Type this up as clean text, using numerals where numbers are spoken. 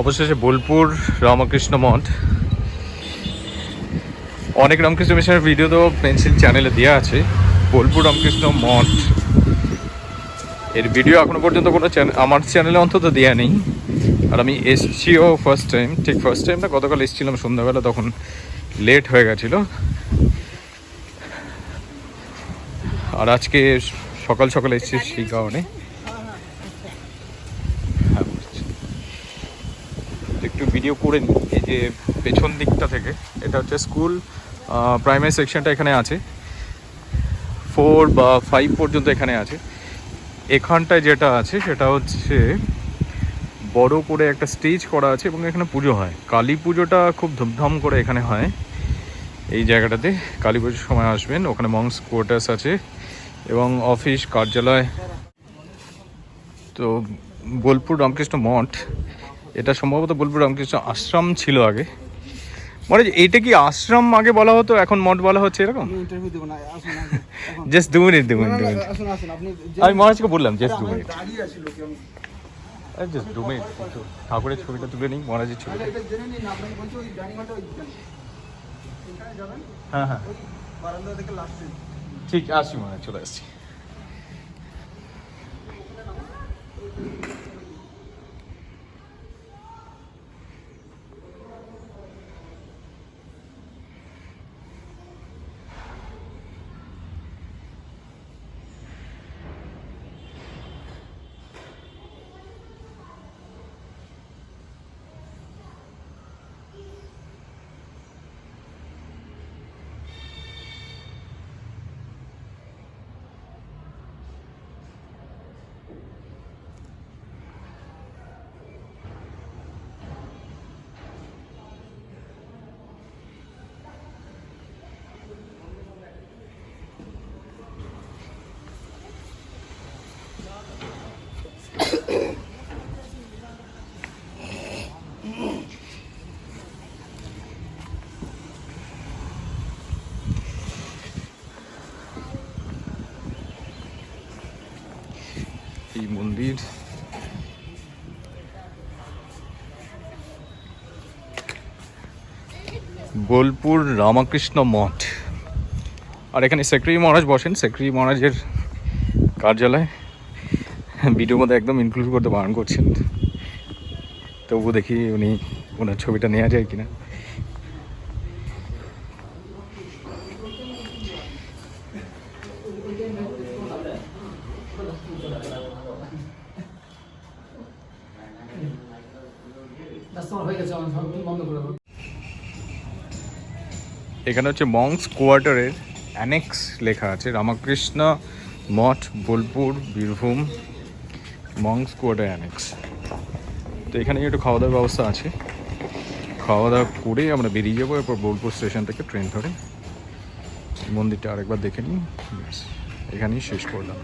অবশেষে বোলপুর রামকৃষ্ণ মঠ। অনেক রামকৃষ্ণ মিশনের ভিডিও তো পেন্সিল চ্যানেলে দেওয়া আছে। বোলপুর রামকৃষ্ণ মঠ এর ভিডিও এখনো পর্যন্ত কোনো আমার চ্যানেলে অন্তত দেওয়া নেই। আর আমি এসছিও ফার্স্ট টাইম না, গতকাল এসেছিলাম সন্ধ্যাবেলা, তখন লেট হয়ে গেছিলো। আর আজকে সকাল সকাল এসেছি সেই কারণে। একটু ভিডিও করে নিই। এই যে পেছন দিকটা থেকে, এটা হচ্ছে স্কুল, প্রাইমারি সেকশনটা এখানে আছে, 4 বা 5 পর্যন্ত এখানে আছে। এখানটায় যেটা আছে সেটা হচ্ছে বড় করে একটা স্টেজ করা আছে এবং এখানে পুজো হয়। কালী পুজোটা খুব ধুমধাম করে এখানে হয়। এই জায়গাটাতে কালী পুজোর সময় আসবেন। ওখানে মংস কোয়ার্টার্স আছে এবং অফিস কার্যালয়। তো বোলপুর রামকৃষ্ণ মঠ, এটা সম্ভবত বোলপুর রামকৃষ্ণ আশ্রম ছিল আগে। মানে এইটা কি আশ্রম আগে বলা হতো, এখন মঠ বলা হচ্ছে এরকম? Just 2 minute. আমি মহারাজকে বললাম জাস্ট 2 মিনিট, জাস্ট 2 মিনিট। ঠাকুরের ছবিটা তুলে নিই, মহারাজের ছবিটা। হ্যাঁ হ্যাঁ ঠিক, আসছি মহারাজ, চলে আসছি। এই মন্দির বোলপুর রামকৃষ্ণ মঠ। আর এখানে সেক্রেটারি মহারাজ বসেন, সেক্রেটারি মহারাজের কার্যালয়। ভিডিওর মধ্যে একদম ইনক্লুড করতে বারণ করছেন, তবু দেখি ওনার ছবিটা নেওয়া যায় কিনা। এখানে হচ্ছে মংস কোয়ার্টারের অ্যানেক্স লেখা আছে, রামকৃষ্ণ মঠ বোলপুর বীরভূম মংস কোয়ার্টার অ্যানেক্স। তো এখানে একটু খাওয়া দাওয়ার ব্যবস্থা আছে, খাওয়া দাওয়া করে আমরা বেরিয়ে যাবো। এরপর বোলপুর স্টেশন থেকে ট্রেন ধরে মন্দিরটা আরেকবার দেখে নিই, এখানেই শেষ করলাম।